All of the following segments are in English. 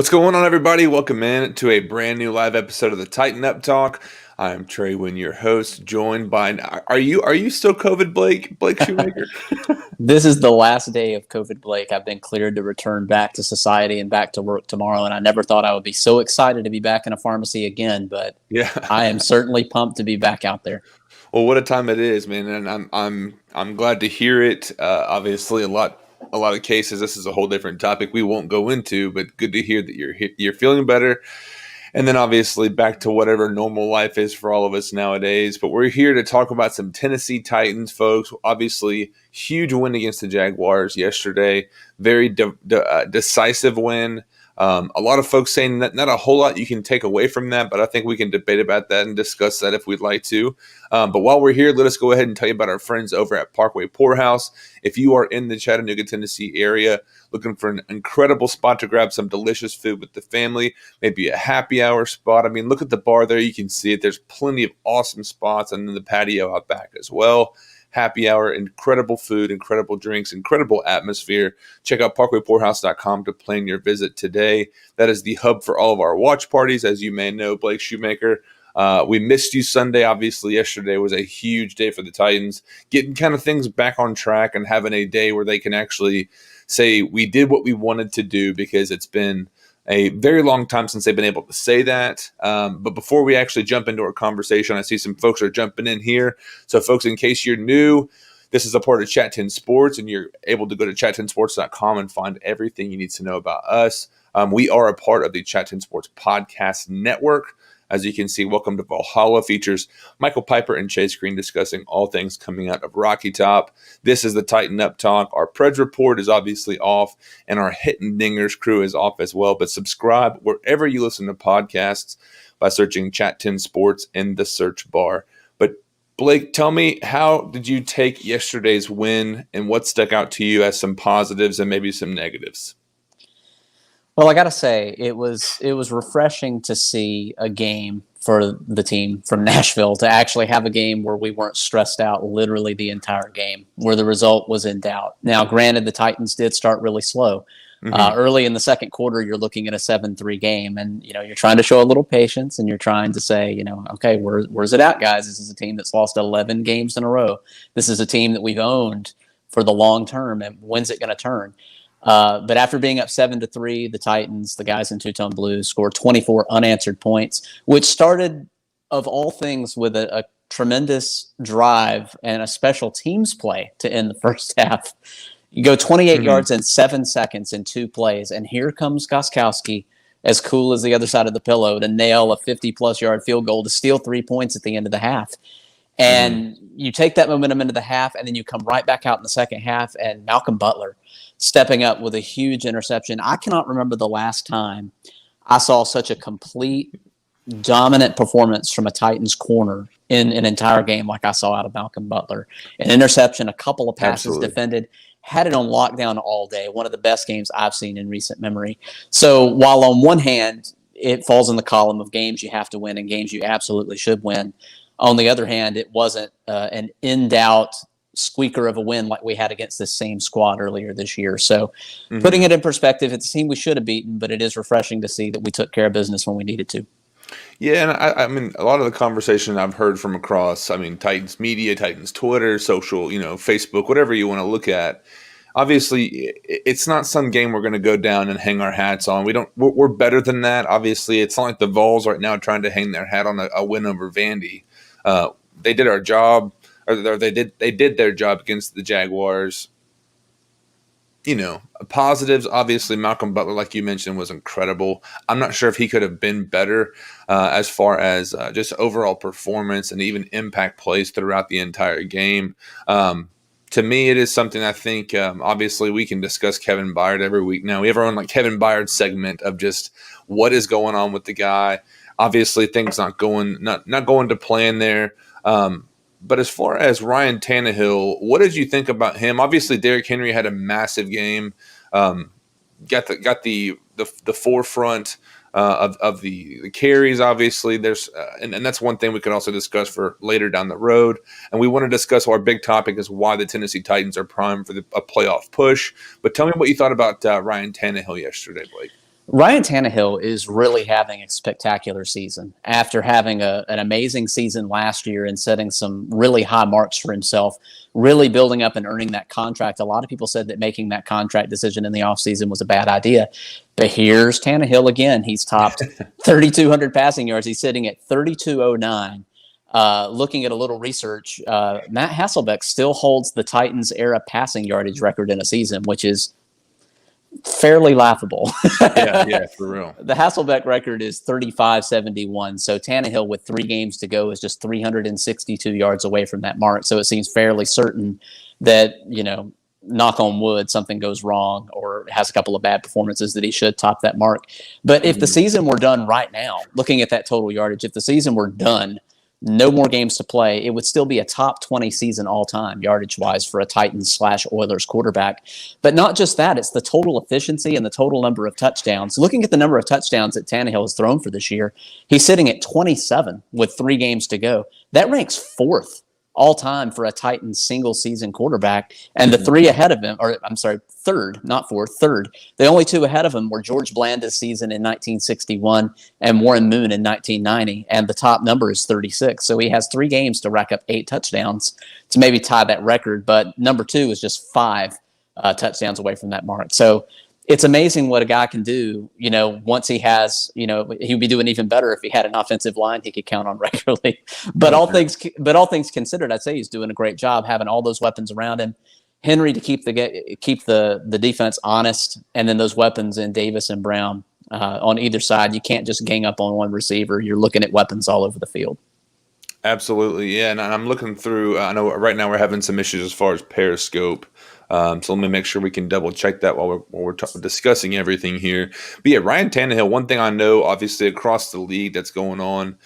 What's going on, everybody? Welcome in to a brand new live episode of the Tighten Up Talk. I'm Trey Wynn, your host, joined by. Are you still COVID, Blake Shoemaker? This is the last day of COVID Blake. I've been cleared to return back to society and back to work tomorrow, and I never thought I would be so excited to be back in a pharmacy again, but Yeah. I am certainly pumped to be back out there. Well, what a time it is, man, and I'm glad to hear it. Obviously, a lot of cases. This is a whole different topic we won't go into, but good to hear that you're feeling better. And then obviously back to whatever normal life is for all of us nowadays. But we're here to talk about some Tennessee Titans, folks. Obviously, huge win against the Jaguars yesterday. Very decisive win. A lot of folks saying that not a whole lot you can take away from that, but I think we can debate about that and discuss that if we'd like to. But while we're here, let us go ahead and tell you about our friends over at Parkway Poorhouse. If you are in the Chattanooga, Tennessee area, looking for an incredible spot to grab some delicious food with the family, maybe a happy hour spot. I mean, look at the bar there. You can see it. There's plenty of awesome spots, and then the patio out back as well. Happy hour, incredible food, incredible drinks, incredible atmosphere. Check out parkwaypoorhouse.com to plan your visit today. That is the hub for all of our watch parties, as you may know, Blake Shoemaker. We missed you Sunday. Obviously, yesterday was a huge day for the Titans, getting kind of things back on track and having a day where they can actually say we did what we wanted to do, because it's been a very long time since they've been able to say that. But before we actually jump into our conversation, I see some folks are jumping in here. So folks, in case you're new, this is a part of Chat 10 Sports, and you're able to go to chat10sports.com and find everything you need to know about us. We are a part of the Chat 10 Sports Podcast Network. As you can see, Welcome to Valhalla features Michael Piper and Chase Green discussing all things coming out of Rocky Top. This is the Tighten Up Talk. Our Preds Report is obviously off, and our Hitting Dingers crew is off as well. But subscribe wherever you listen to podcasts by searching Chat 10 Sports in the search bar. But Blake, tell me, how did you take yesterday's win, and what stuck out to you as some positives and maybe some negatives? Well, I got to say, it was refreshing to see a game for the team from Nashville, to actually have a game where we weren't stressed out literally the entire game, where the result was in doubt. Now, granted, the Titans did start really slow. Early in the second quarter, you're looking at a 7-3 game, and you're trying to show a little patience, and you're trying to say, okay, where's it at, guys? This is a team that's lost 11 games in a row. This is a team that we've owned for the long term, and when's it going to turn? But after being up 7-3, the Titans, the guys in two-tone blue, scored 24 unanswered points, which started, of all things, with a tremendous drive and a special teams play to end the first half. You go 28 yards in 7 seconds in 2 plays, and here comes Gostkowski, as cool as the other side of the pillow, to nail a 50-plus yard field goal to steal 3 points at the end of the half. And you take that momentum into the half, and then you come right back out in the second half, and Malcolm Butler stepping up with a huge interception. I cannot remember the last time I saw such a complete, dominant performance from a Titans corner in an entire game like I saw out of Malcolm Butler. An interception, a couple of passes defended, had it on lockdown all day. One of the best games I've seen in recent memory. So while on one hand, it falls in the column of games you have to win and games you absolutely should win, on the other hand, it wasn't an in-doubt squeaker of a win like we had against this same squad earlier this year. So putting it in perspective, it's a team we should have beaten, but it is refreshing to see that we took care of business when we needed to. Yeah, and I mean, a lot of the conversation I've heard from across, Titans media, Titans Twitter, social, Facebook, whatever you want to look at. Obviously, it's not some game we're going to go down and hang our hats on. We're better than that. Obviously, it's not like the Vols right now trying to hang their hat on a win over Vandy. They did our job, or they did their job against the Jaguars. Positives, obviously, Malcolm Butler, like you mentioned, was incredible. I'm not sure if he could have been better as far as just overall performance and even impact plays throughout the entire game. To me, it is something I think, obviously, we can discuss Kevin Byard every week now. We have our own Kevin Byard segment of just what is going on with the guy. Obviously, things not going to plan there. But as far as Ryan Tannehill, what did you think about him? Obviously, Derrick Henry had a massive game. Got the forefront of the carries. Obviously, there's and that's one thing we could also discuss for later down the road. And we want to discuss our big topic is why the Tennessee Titans are primed for a playoff push. But tell me what you thought about Ryan Tannehill yesterday, Blake. Ryan Tannehill is really having a spectacular season after having an amazing season last year and setting some really high marks for himself, really building up and earning that contract. A lot of people said that making that contract decision in the offseason was a bad idea. But here's Tannehill again. He's topped 3,200 passing yards. He's sitting at 3,209. Looking at a little research, Matt Hasselbeck still holds the Titans era passing yardage record in a season, which is fairly laughable. Yeah, for real. The Hasselbeck record is 35-71. So Tannehill, with 3 games to go, is just 362 yards away from that mark. So it seems fairly certain that, knock on wood, something goes wrong or has a couple of bad performances that he should top that mark. But if the season were done right now, looking at that total yardage, if the season were done, no more games to play, it would still be a top 20 season all time, yardage wise, for a Titans/Oilers quarterback. But not just that, it's the total efficiency and the total number of touchdowns. Looking at the number of touchdowns that Tannehill has thrown for this year, he's sitting at 27 with 3 games to go. That ranks 4th all time for a Titans single season quarterback. And the 3 ahead of him, or I'm sorry, 3rd, not 4th, 3rd. The only 2 ahead of him were George Blanda's season in 1961 and Warren Moon in 1990. And the top number is 36. So he has 3 games to rack up 8 touchdowns to maybe tie that record. But number 2 is just 5 touchdowns away from that mark. So it's amazing what a guy can do, once he has, he would be doing even better if he had an offensive line he could count on regularly. But all things considered, I'd say he's doing a great job having all those weapons around him. Henry to keep the defense honest, and then those weapons in Davis and Brown on either side. You can't just gang up on one receiver. You're looking at weapons all over the field. Absolutely, yeah. And I'm looking through. I know right now we're having some issues as far as Periscope. So let me make sure we can double check that while we're discussing everything here. But yeah, Ryan Tannehill, one thing I know obviously across the league that's going on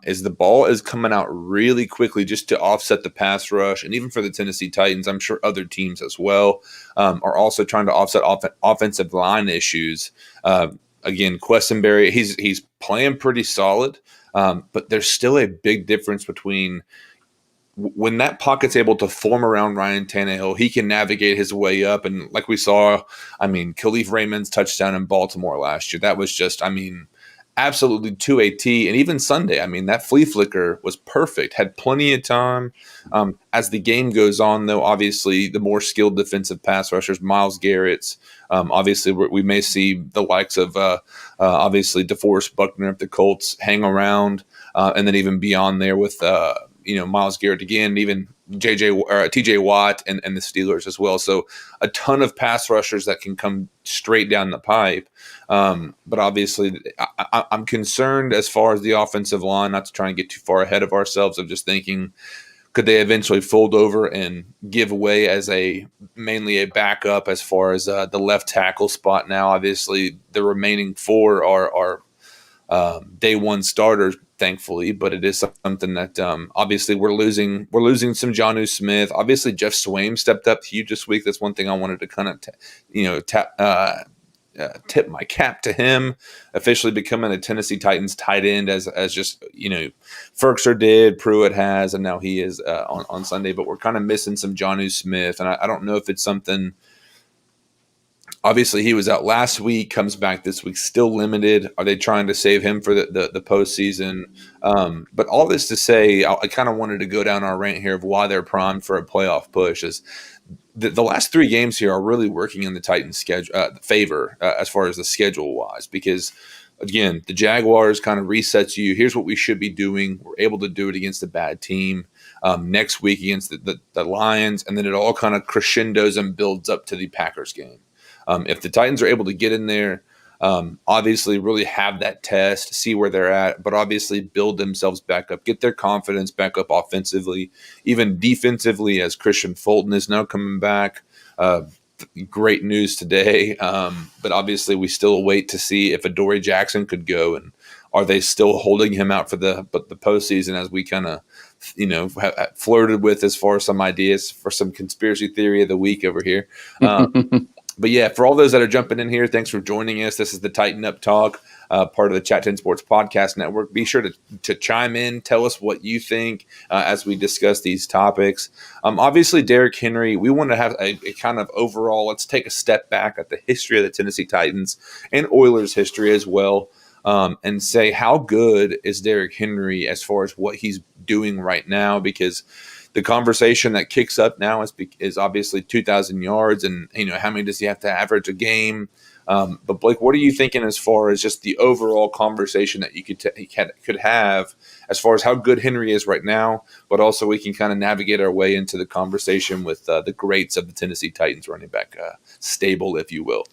is the ball is coming out really quickly just to offset the pass rush. And even for the Tennessee Titans, I'm sure other teams as well are also trying to offset offensive line issues. Again, Quessenberry, he's playing pretty solid, but there's still a big difference between when that pocket's able to form around Ryan Tannehill, he can navigate his way up. And like we saw, Khalif Raymond's touchdown in Baltimore last year, that was just, absolutely to a T. And even Sunday, that flea flicker was perfect, had plenty of time. As the game goes on, though, obviously the more skilled defensive pass rushers, Myles Garrett's, obviously we may see the likes of obviously DeForest Buckner if the Colts hang around, and then even beyond there with Myles Garrett again, even TJ Watt and the Steelers as well. So a ton of pass rushers that can come straight down the pipe. But obviously I'm concerned as far as the offensive line, not to try and get too far ahead of ourselves, of just thinking, could they eventually fold over and give away as mainly a backup as far as the left tackle spot? Now, obviously the remaining 4 are day one starters, thankfully, but it is something that obviously we're losing some Jonnu Smith. Obviously, Jeff Swaim stepped up huge this week. That's one thing I wanted to kind of tip my cap to him, officially becoming a Tennessee Titans tight end as just Ferkser did, Pruitt has, and now he is on Sunday. But we're kind of missing some Jonnu Smith, and I don't know if it's something. Obviously, he was out last week, comes back this week, still limited. Are they trying to save him for the postseason? But all this to say, I kind of wanted to go down our rant here of why they're primed for a playoff push. Is the last 3 games here are really working in the Titans' schedule favor as far as the schedule wise, because again, the Jaguars kind of resets you. Here's what we should be doing. We're able to do it against a bad team. Next week against the Lions, and then it all kind of crescendos and builds up to the Packers game. If the Titans are able to get in there, obviously really have that test, see where they're at, but obviously build themselves back up, get their confidence back up offensively, even defensively, as Christian Fulton is now coming back. Great news today. But obviously we still wait to see if Adoree Jackson could go, and are they still holding him out for the postseason, as we kind of flirted with as far as some ideas for some conspiracy theory of the week over here. But yeah, for all those that are jumping in here, thanks for joining us. This is the Tighten Up Talk. part of the Chat 10 Sports Podcast Network. Be sure to chime in, tell us what you think as we discuss these topics. Obviously, Derrick Henry, we want to have a kind of overall, let's take a step back at the history of the Tennessee Titans and Oilers history as well, and say how good is Derrick Henry as far as what he's doing right now, because the conversation that kicks up now is obviously 2,000 yards and, how many does he have to average a game? But Blake, what are you thinking as far as just the overall conversation that you could have as far as how good Henry is right now, but also we can kind of navigate our way into the conversation with the greats of the Tennessee Titans running back stable, if you will.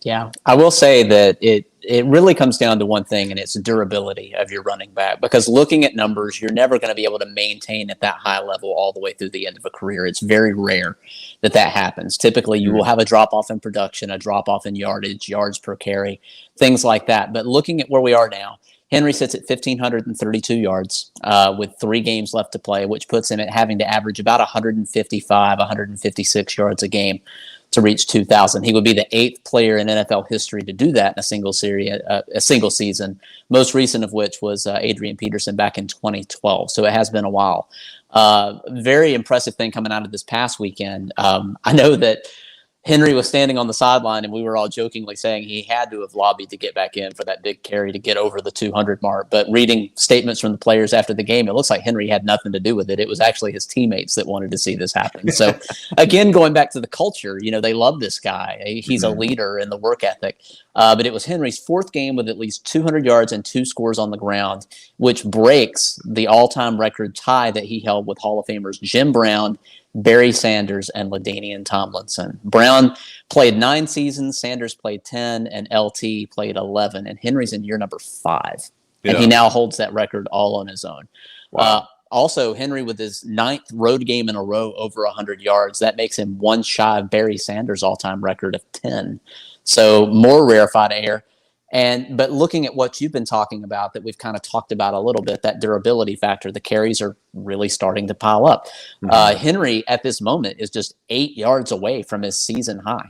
Yeah, I will say that it really comes down to one thing, and it's durability of your running back. Because looking at numbers, you're never going to be able to maintain at that high level all the way through the end of a career. It's very rare that happens. Typically, you will have a drop-off in production, a drop-off in yardage, yards per carry, things like that. But looking at where we are now, Henry sits at 1,532 yards with 3 games left to play, which puts him at having to average about 155, 156 yards a game to reach 2,000. He would be the 8th player in NFL history to do that in a single season. Most recent of which was Adrian Peterson back in 2012. So it has been a while. Very impressive thing coming out of this past weekend. I know that Henry was standing on the sideline, and we were all jokingly saying he had to have lobbied to get back in for that big carry to get over the 200 mark. But reading statements from the players after the game, it looks like Henry had nothing to do with it. It was actually his teammates that wanted to see this happen. So, again, going back to the culture, they love this guy. He's a leader in the work ethic. But it was Henry's 4th game with at least 200 yards and 2 scores on the ground, which breaks the all-time record tie that he held with Hall of Famers Jim Brown, Barry Sanders, and LaDainian Tomlinson. Brown played 9 seasons, Sanders played 10, and LT played 11. And Henry's in year number 5. Yeah. And he now holds that record all on his own. Wow. Also, Henry with his 9th road game in a row over 100 yards, that makes him one shy of Barry Sanders' all-time record of 10. So more rarefied air. But looking at what you've been talking about, that we've kind of talked about a little bit, that durability factor, the carries are really starting to pile up. Mm-hmm. Henry at this moment is just 8 yards away from his season high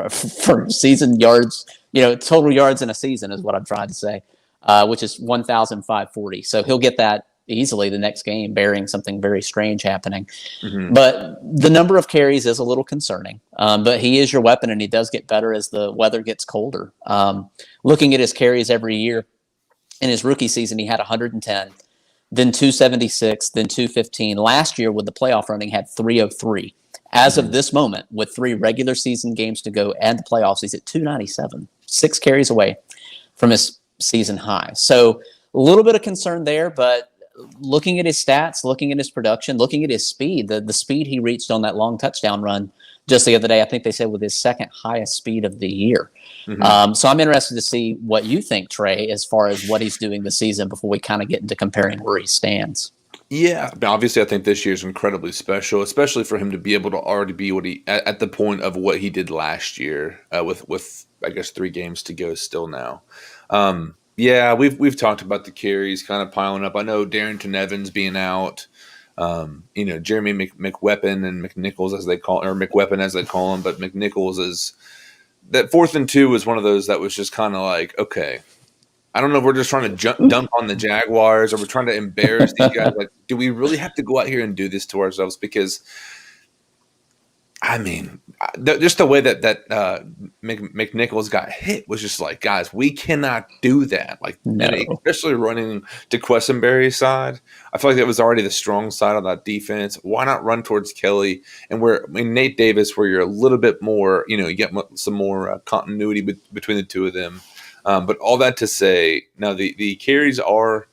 for season yards, total yards in a season is what I'm trying to say, which is 1,540. So he'll get that easily the next game, bearing something very strange happening. Mm-hmm. But the number of carries is a little concerning. But he is your weapon, and he does get better as the weather gets colder. Looking at his carries every year, in his rookie season, he had 110, then 276, then 215. Last year, with the playoff running, had 303. As of this moment, with 3 regular season games to go and the playoffs, he's at 297, 6 carries away from his season high. So a little bit of concern there, but looking at his stats, looking at his production, looking at his speed, the speed he reached on that long touchdown run just the other day, I think they said with his 2nd highest speed of the year. Mm-hmm. So I'm interested to see what you think, Trey, as far as what he's doing this season before we kind of get into comparing where he stands. Yeah, obviously I think this year is incredibly special, especially for him to be able to already be what he at the point of what he did last year with I guess 3 games to go still now. Yeah, we've talked about the carries kind of piling up. I know Darrington Evans being out, Jeremy McWeapon and McNichols as they call him, but McNichols is that 4th and 2 was one of those that was just kind of like, okay, I don't know if we're just trying to dump on the Jaguars or we're trying to embarrass these guys. Like, do we really have to go out here and do this to ourselves? Because I mean, just the way that McNichols got hit was just like, guys, we cannot do that. Like, no. Especially running to Quessenberry's side. I feel like that was already the strong side of that defense. Why not run towards Kelly and Nate Davis, where you're a little bit more, you get some more continuity between the two of them. But all that to say, now the carries are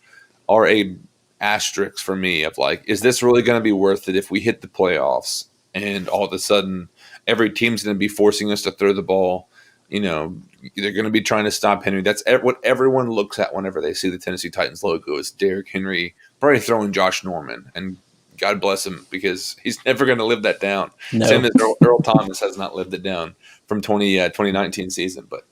a asterisk for me of like, is this really going to be worth it if we hit the playoffs? And all of a sudden, every team's going to be forcing us to throw the ball. They're going to be trying to stop Henry. That's what everyone looks at whenever they see the Tennessee Titans logo is Derrick Henry probably throwing Josh Norman. And God bless him because he's never going to live that down. No. Same as Earl Thomas has not lived it down from 2019 season. But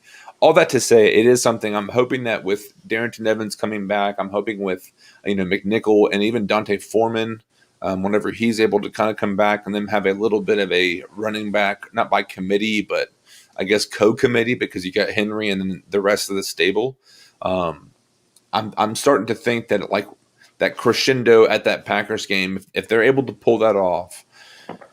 all that to say, it is something I'm hoping that with Darrington Evans coming back, I'm hoping with McNichol and even Dante Foreman, whenever he's able to kind of come back and then have a little bit of a running back, not by committee, but I guess co-committee because you got Henry and then the rest of the stable. I'm starting to think that like that crescendo at that Packers game, if they're able to pull that off,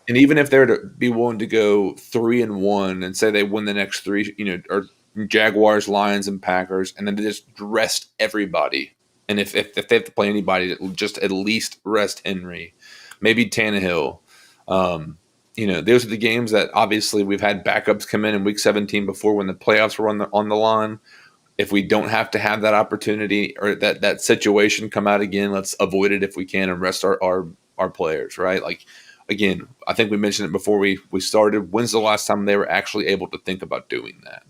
and even if they're to be willing to go 3-1 and say they win the next three, or Jaguars, Lions, and Packers, and then they just rest everybody. And if they have to play anybody, just at least rest Henry, maybe Tannehill. Those are the games that obviously we've had backups come in week 17 before when the playoffs were on the line. If we don't have to have that opportunity or that situation come out again, let's avoid it if we can and rest our players, right? Like, again, I think we mentioned it before we started. When's the last time they were actually able to think about doing that?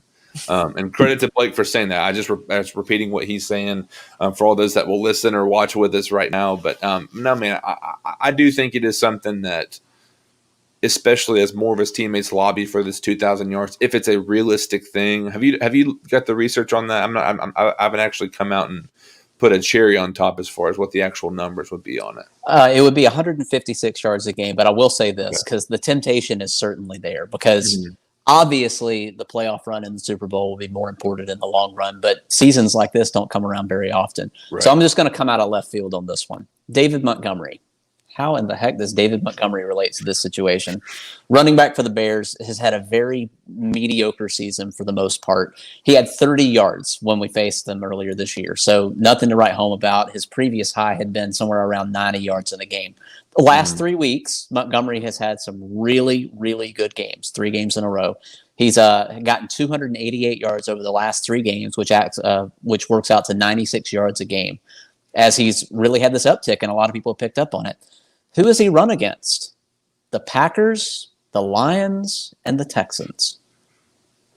And credit to Blake for saying that. I was repeating what he's saying for all those that will listen or watch with us right now. But no, man, I do think it is something that, especially as more of his teammates lobby for this 2,000 yards, if it's a realistic thing. Have you got the research on that? I haven't actually come out and put a cherry on top as far as what the actual numbers would be on it. It would be 156 yards a game, but I will say this because the temptation is certainly there because obviously the playoff run in the Super Bowl will be more important in the long run, but seasons like this don't come around very often. Right. So I'm just going to come out of left field on this one. David Montgomery. How in the heck does David Montgomery relate to this situation? Running back for the Bears has had a very mediocre season for the most part. He had 30 yards when we faced them earlier this year, so nothing to write home about. His previous high had been somewhere around 90 yards in a game. The last 3 weeks, Montgomery has had some really, really good games, 3 games in a row. He's gotten 288 yards over the last 3 games, which works out to 96 yards a game, as he's really had this uptick, and a lot of people have picked up on it. Who does he run against? The Packers, the Lions, and the Texans.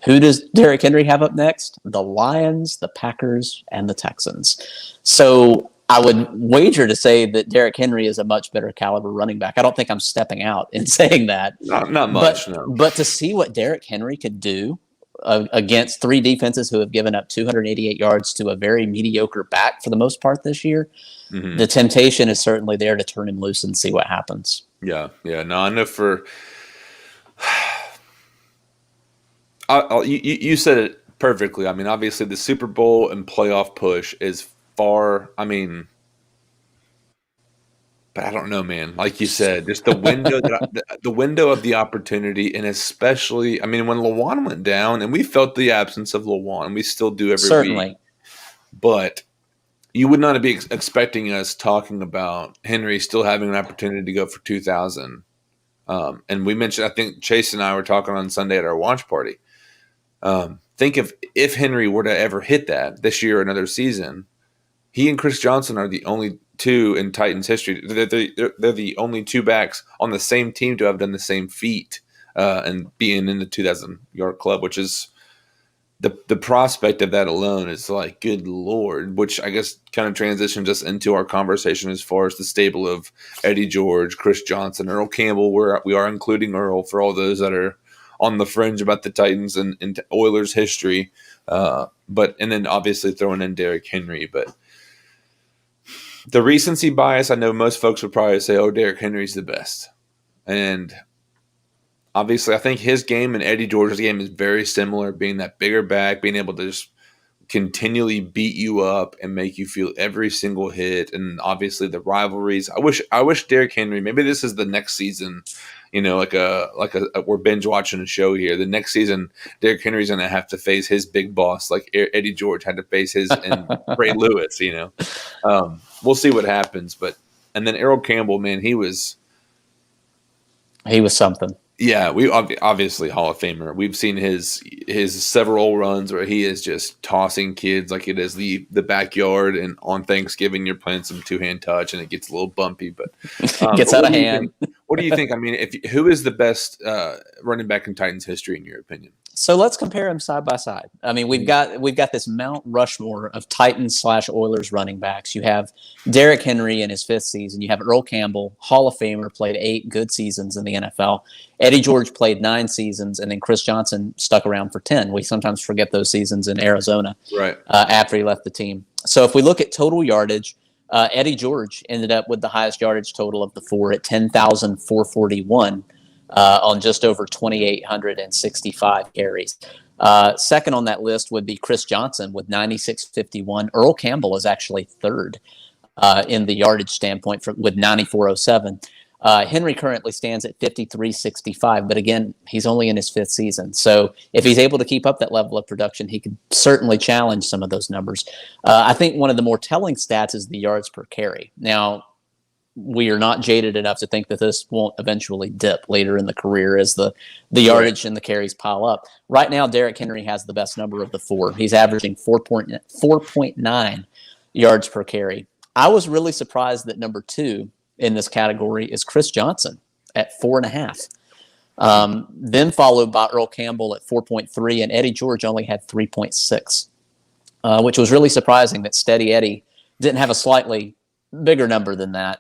Who does Derrick Henry have up next? The Lions, the Packers, and the Texans. So I would wager to say that Derrick Henry is a much better caliber running back. I don't think I'm stepping out in saying that. Not much, no. But to see what Derrick Henry could do against 3 defenses who have given up 288 yards to a very mediocre back for the most part this year, the temptation is certainly there to turn him loose and see what happens. Yeah. No, I know you said it perfectly. I mean, obviously the Super Bowl and playoff push is far. I mean, but I don't know, man. Like you said, just the window the window of the opportunity, and especially, I mean, when Lewan went down, and we felt the absence of Lewan, we still do every week. But you would not be expecting us talking about Henry still having an opportunity to go for 2,000. And we mentioned, I think Chase and I were talking on Sunday at our watch party. Think of if Henry were to ever hit that this year or another season, he and Chris Johnson are the only 2 in Titans history. They're the only 2 backs on the same team to have done the same feat and being in the 2,000-yard club, which is the prospect of that alone is like, good Lord, which I guess kind of transitions us into our conversation as far as the stable of Eddie George, Chris Johnson, Earl Campbell, where we are including Earl for all those that are on the fringe about the Titans and Oilers history. And then obviously throwing in Derrick Henry. But the recency bias, I know most folks would probably say, oh, Derrick Henry's the best. And obviously, I think his game and Eddie George's game is very similar, being that bigger back, being able to just continually beat you up and make you feel every single hit, and obviously the rivalries. I wish Derrick Henry, maybe this is the next season, we're binge watching a show here. The next season, Derrick Henry's going to have to face his big boss, like Eddie George had to face his and Ray Lewis. We'll see what happens, and then Earl Campbell, man, he was something. Yeah, we obviously Hall of Famer. We've seen his several runs where he is just tossing kids like it is the backyard, and on Thanksgiving you're playing some 2-hand touch and it gets a little bumpy, but gets out of hand. What do you think? I mean, who is the best running back in Titans history in your opinion? So let's compare them side by side. I mean, we've got this Mount Rushmore of Titans/Oilers running backs. You have Derrick Henry in his 5th season. You have Earl Campbell, Hall of Famer, played 8 good seasons in the NFL. Eddie George played 9 seasons, and then Chris Johnson stuck around for 10. We sometimes forget those seasons in Arizona, right? After he left the team. So if we look at total yardage, Eddie George ended up with the highest yardage total of the 4 at 10,441. On just over 2,865 carries. Second on that list would be Chris Johnson with 96.51. Earl Campbell is actually third in the yardage standpoint with 94.07. Henry currently stands at 53.65, but again, he's only in his fifth season. So if he's able to keep up that level of production, he could certainly challenge some of those numbers. I think one of the more telling stats is the yards per carry. Now, we are not jaded enough to think that this won't eventually dip later in the career as the yardage and the carries pile up. Right now, Derrick Henry has the best number of the four. He's averaging 4.9 yards per carry. I was really surprised that number two in this category is Chris Johnson at 4.5. Then followed by Earl Campbell at 4.3, and Eddie George only had 3.6, which was really surprising that Steady Eddie didn't have a slightly bigger number than that.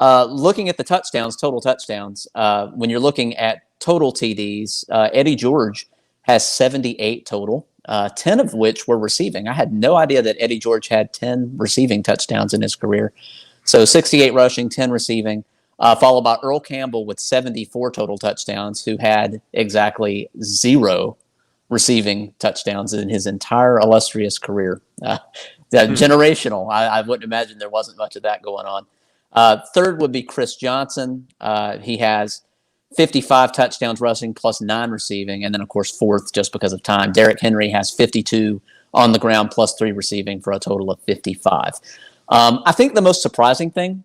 Looking at the touchdowns, total touchdowns, when you're looking at total TDs, Eddie George has 78 total, 10 of which were receiving. I had no idea that Eddie George had 10 receiving touchdowns in his career. So 68 rushing, 10 receiving, followed by Earl Campbell with 74 total touchdowns, who had exactly 0 receiving touchdowns in his entire illustrious career. Generational. I wouldn't imagine there wasn't much of that going on. Third would be Chris Johnson. He has 55 touchdowns rushing plus 9 receiving. And then, of course, fourth, just because of time, Derrick Henry has 52 on the ground plus 3 receiving for a total of 55. I think the most surprising thing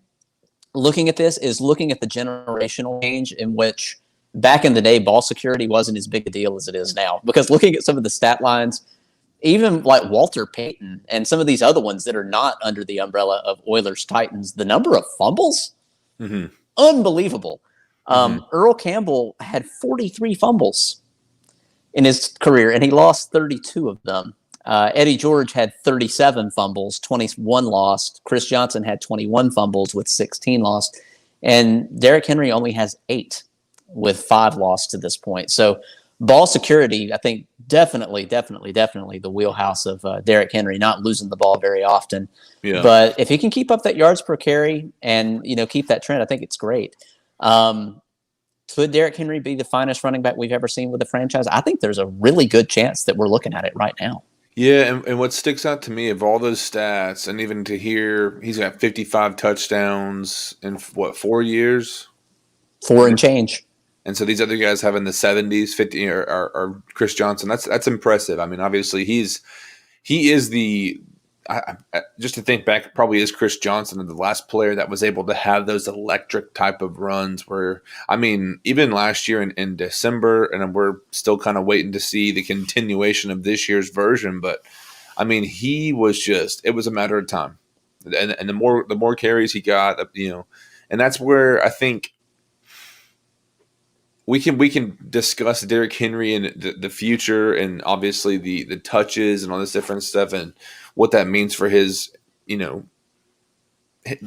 looking at this is looking at the generational change in which back in the day, ball security wasn't as big a deal as it is now. Because looking at some of the stat lines, even like Walter Payton and some of these other ones that are not under the umbrella of Oilers Titans, the number of fumbles, unbelievable. Earl Campbell had 43 fumbles in his career, and he lost 32 of them. Eddie George had 37 fumbles, 21 lost. Chris Johnson had 21 fumbles with 16 lost. And Derrick Henry only has 8 with 5 lost to this point. So ball security, I think, definitely the wheelhouse of Derrick Henry, not losing the ball very often. Yeah. But if he can keep up that yards per carry and, keep that trend, I think it's great. Could Derrick Henry be the finest running back we've ever seen with the franchise? I think there's a really good chance that we're looking at it right now. Yeah, and what sticks out to me of all those stats, and even to hear he's got 55 touchdowns in, 4 years? 4 and change. And so these other guys have in the 70s, 50, or Chris Johnson. That's impressive. I mean, obviously he is the just to think back, probably is Chris Johnson, the last player that was able to have those electric type of runs. Where I mean, even last year in December, and we're still kind of waiting to see the continuation of this year's version. But I mean, he was it was a matter of time, and the more carries he got, and that's where I think. We can discuss Derrick Henry and the future, and obviously the touches and all this different stuff, and what that means for his, the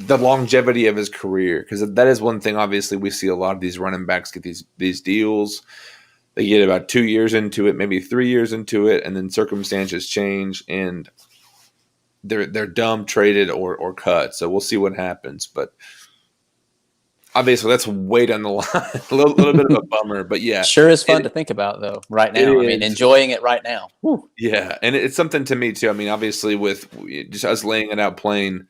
longevity of his career. Because that is one thing. Obviously, we see a lot of these running backs get these deals. They get about 2 years into it, maybe 3 years into it, and then circumstances change, and they're dumb, traded, or cut. So we'll see what happens, but. Obviously, that's way down the line. a little bit of a bummer, but yeah. Sure is fun to think about, though, right now. I mean, enjoying it right now. Whew. Yeah, and it's something to me, too. I mean, obviously, with just us laying it out plain,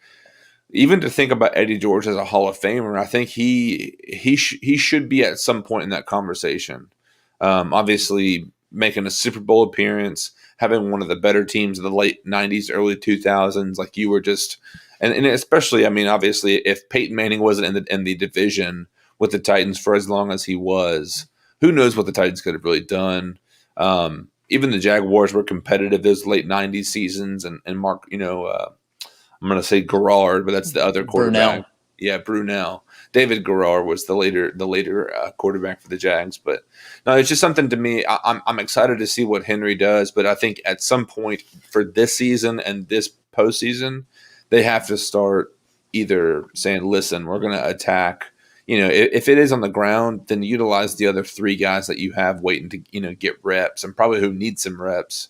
even to think about Eddie George as a Hall of Famer, I think he should be at some point in that conversation. Obviously, making a Super Bowl appearance, having one of the better teams of the late 90s, early 2000s, like you were just – And especially, I mean, obviously, if Peyton Manning wasn't in the division with the Titans for as long as he was, who knows what the Titans could have really done. Even the Jaguars were competitive those late 90s seasons. And Mark, I'm going to say Garrard, but that's the other quarterback. Brunell. Yeah, Brunell. David Garrard was the later quarterback for the Jags. But no, it's just something to me. I'm excited to see what Henry does. But I think at some point for this season and this postseason, they have to start either saying, listen, we're going to attack. If it is on the ground, then utilize the other 3 guys that you have waiting to, get reps, and probably who need some reps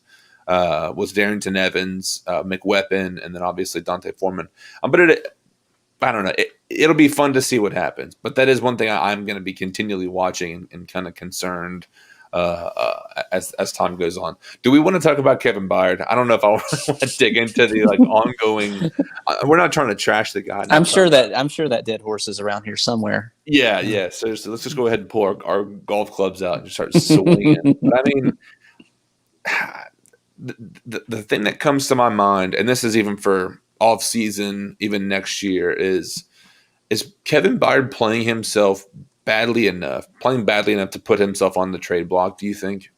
was Darrington Evans, McWeapon, and then obviously Dante Foreman. But I don't know. It'll be fun to see what happens. But that is one thing I'm going to be continually watching and kind of concerned as time goes on. Do we want to talk about Kevin Byard? I don't know if I want to dig into the like ongoing. We're not trying to trash the guy. I'm sure that dead horse is around here somher. Yeah, yeah. So let's just go ahead and pull our golf clubs out and just start swinging. But I mean, the thing that comes to my mind, and this is even for off season, even next year, is Kevin Byard playing badly enough to put himself on the trade block, do you think?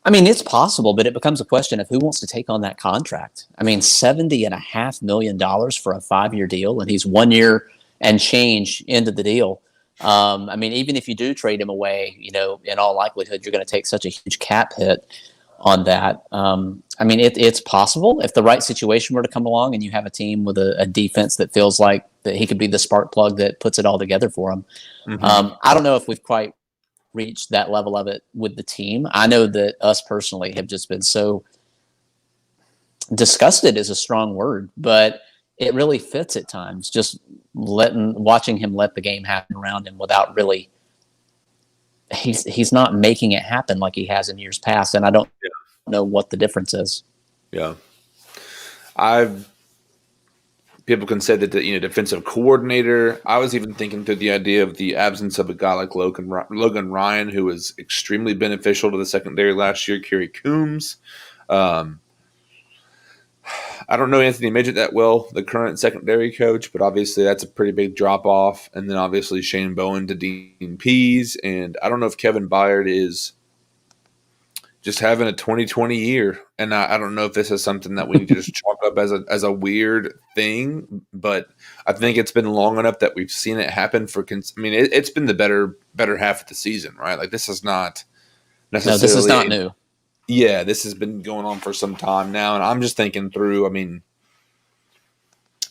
I mean, it's possible, but it becomes a question of who wants to take on that contract. I mean, $70.5 million for a 5-year deal, and he's 1 year and change into the deal. I mean, even if you do trade him away, in all likelihood, you're going to take such a huge cap hit on that. I mean, it's possible if the right situation were to come along and you have a team with a defense that feels like that he could be the spark plug that puts it all together for him. Mm-hmm. I don't know if we've quite reached that level of it with the team. I know that us personally have just been so disgusted is a strong word, but it really fits at times. Just watching him let the game happen around him without really. He's not making it happen like he has in years past, and I don't know what the difference is. Yeah, people can say that the defensive coordinator. I was even thinking through the idea of the absence of a guy like Logan Ryan, who was extremely beneficial to the secondary last year. Kerry Coombs. I don't know Anthony Midget that well, the current secondary coach, but obviously that's a pretty big drop off. And then obviously Shane Bowen to Dean Pease. And I don't know if Kevin Byard is just having a 2020 year. And I don't know if this is something that we need to just chalk up as a weird thing, but I think it's been long enough that we've seen it happen it's been the better half of the season, right? Like this is not necessarily. No, this is not new. Yeah, this has been going on for some time now, and I'm just thinking through. I mean,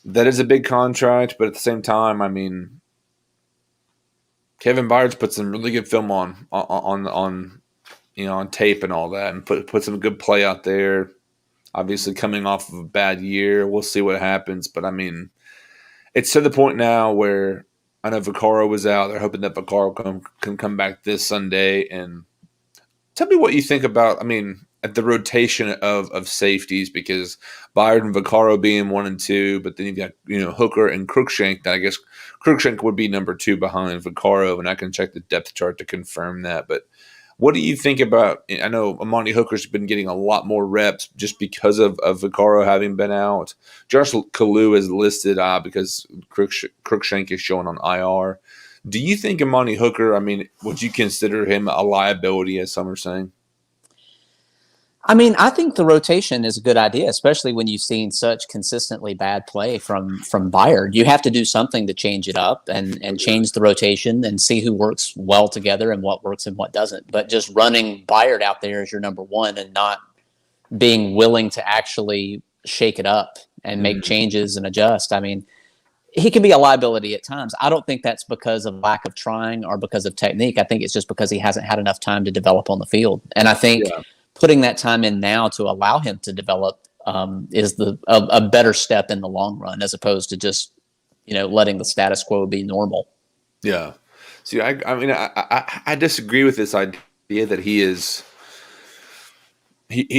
that is a big contract, but at the same time, I mean, Kevin Byard's put some really good film on tape and all that, and put some good play out there. Obviously, coming off of a bad year, we'll see what happens. But I mean, it's to the point now where I know Vaccaro was out. They're hoping that Vaccaro can come back this Sunday. And tell me what you think about, I mean, at the rotation of safeties, because Byard and Vaccaro being 1 and 2, but then you've got, Hooker and Cruikshank. That I guess Cruikshank would be number 2 behind Vaccaro, and I can check the depth chart to confirm that. But what do you think about, I know Amani Hooker's been getting a lot more reps just because of Vaccaro having been out. Josh Kalu is listed because Cruikshank is showing on IR. Do you think Amani Hooker, I mean, would you consider him a liability, as some are saying? I mean, I think the rotation is a good idea, especially when you've seen such consistently bad play from Byard. You have to do something to change it up and change the rotation and see who works well together and what works and what doesn't. But just running Byard out there as your number one and not being willing to actually shake it up and make changes and adjust. I mean, he can be a liability at times. I don't think that's because of lack of trying or because of technique. I think it's just because he hasn't had enough time to develop on the field. And I think putting that time in now to allow him to develop is a better step in the long run, as opposed to just letting the status quo be normal. Yeah. See, I disagree with this idea that he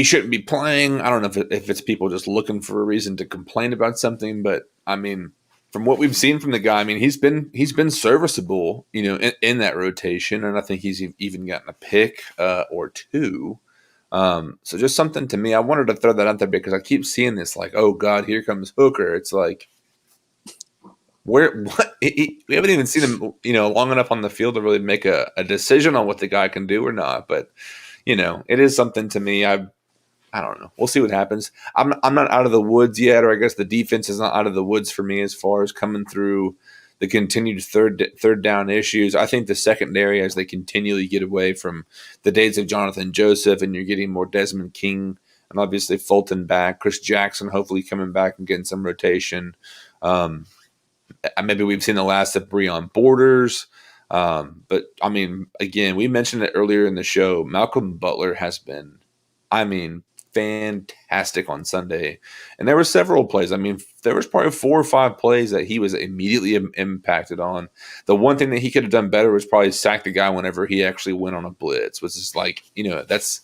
shouldn't be playing. I don't know if it's people just looking for a reason to complain about something, but I mean, from what we've seen from the guy, I mean, he's been serviceable, in that rotation, and I think he's even gotten a pick or two. So just something to me, I wanted to throw that out there because I keep seeing this, like, oh God, here comes Hooker. It's like, we haven't even seen him, long enough on the field to really make a decision on what the guy can do or not. But, it is something to me. I don't know. We'll see what happens. I'm not out of the woods yet, or I guess the defense is not out of the woods for me as far as coming through the continued third down issues. I think the secondary, as they continually get away from the days of Jonathan Joseph, and you're getting more Desmond King and obviously Fulton back, Chris Jackson hopefully coming back and getting some rotation. Maybe we've seen the last of Breon Borders. But, I mean, again, we mentioned it earlier in the show. Malcolm Butler has been, fantastic on Sunday. And there were several plays. I mean, there was probably 4 or 5 plays that he was immediately impacted on. The one thing that he could have done better was probably sack the guy whenever he actually went on a blitz. Was just like, that's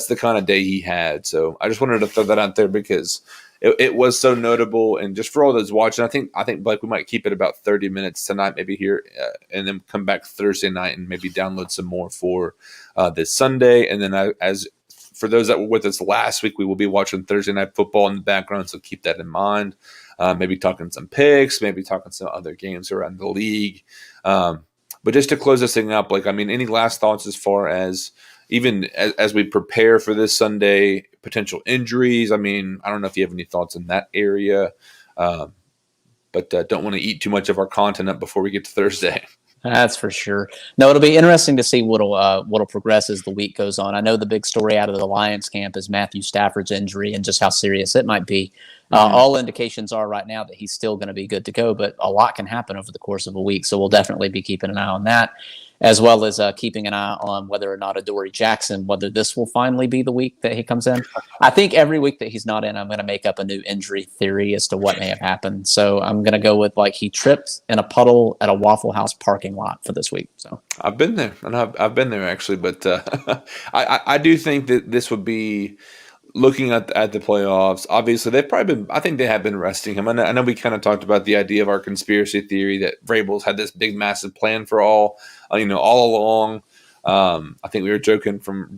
the kind of day he had. So I just wanted to throw that out there because it was so notable. And just for all those watching, I think Blake, we might keep it about 30 minutes tonight, maybe here, and then come back Thursday night and maybe download some more for this Sunday. And then as for those that were with us last week, we will be watching Thursday Night Football in the background, so keep that in mind. Maybe talking some picks, maybe talking some other games around the league. But just to close this thing up, any last thoughts as far as even as we prepare for this Sunday, potential injuries? I don't know if you have any thoughts in that area, but don't want to eat too much of our content up before we get to Thursday. That's for sure. No, it'll be interesting to see what'll progress as the week goes on. I know the big story out of the Lions camp is Matthew Stafford's injury and just how serious it might be. All indications are right now that he's still going to be good to go, but a lot can happen over the course of a week. So we'll definitely be keeping an eye on that, as well as keeping an eye on whether or not Adoree Jackson, whether this will finally be the week that he comes in. I think every week that he's not in, I'm going to make up a new injury theory as to what may have happened. So I'm going to go with he tripped in a puddle at a Waffle House parking lot for this week. So I've been there, and I've been there actually, but I do think that this would be looking at the playoffs. Obviously, I think they have been resting him. I know we kind of talked about the idea of our conspiracy theory that Vrabel's had this big, massive plan for all along. I think we were joking from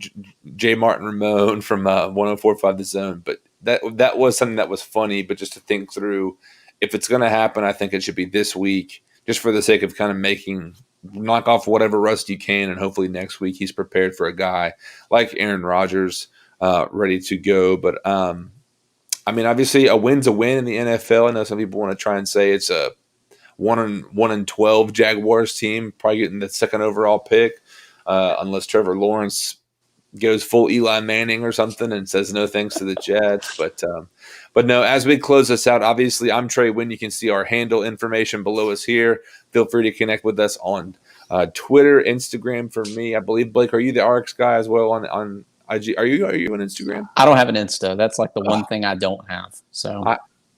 J. Martin Ramon from 104.5 The Zone, but that was something that was funny. But just to think through, if it's going to happen, I think it should be this week, just for the sake of kind of knock off whatever rust you can, and hopefully next week he's prepared for a guy like Aaron Rodgers. Ready to go. But obviously a win's a win in the NFL. I know some people want to try and say it's a 1-12 Jaguars team, probably getting the second overall pick, unless Trevor Lawrence goes full Eli Manning or something and says no thanks to the Jets. But no, as we close this out, obviously I'm Trey Wynn. You can see our handle information below us here. Feel free to connect with us on Twitter, Instagram for me. I believe, Blake, are you the RX guy as well on IG? Are you on Instagram? I don't have an Insta. That's the one thing I don't have. So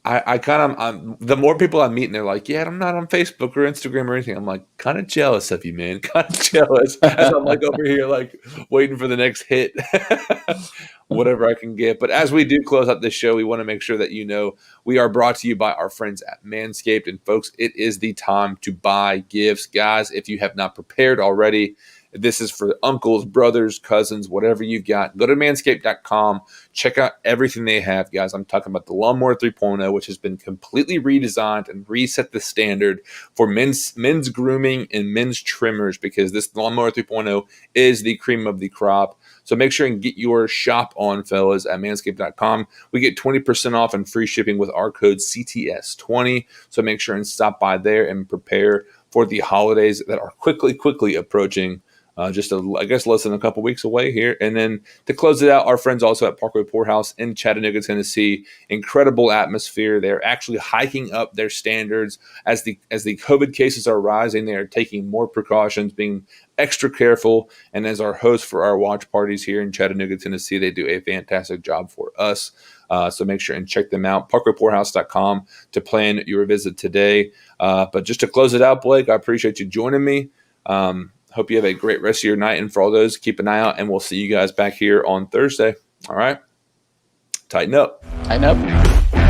I kind of, the more people I meet and they're like, yeah, I'm not on Facebook or Instagram or anything. I'm kind of jealous of you, man. Kind of jealous. As I'm over here, waiting for the next hit, whatever I can get. But as we do close out this show, we want to make sure that we are brought to you by our friends at Manscaped. And folks, it is the time to buy gifts. Guys, if you have not prepared already, this is for uncles, brothers, cousins, whatever you've got. Go to manscaped.com. Check out everything they have, guys. I'm talking about the Lawnmower 3.0, which has been completely redesigned and reset the standard for men's grooming and men's trimmers, because this Lawnmower 3.0 is the cream of the crop. So make sure and get your shop on, fellas, at manscaped.com. We get 20% off and free shipping with our code CTS20. So make sure and stop by there and prepare for the holidays that are quickly approaching. I guess less than a couple weeks away here. And then to close it out, our friends also at Parkway Poorhouse in Chattanooga, Tennessee. Incredible atmosphere. They're actually hiking up their standards as the COVID cases are rising. They are taking more precautions, being extra careful. And as our host for our watch parties here in Chattanooga, Tennessee, they do a fantastic job for us. So make sure and check them out, parkwaypoorhouse.com, to plan your visit today. But just to close it out, Blake, I appreciate you joining me. Hope you have a great rest of your night. And for all those, keep an eye out, and we'll see you guys back here on Thursday. All right. Tighten up. Tighten up.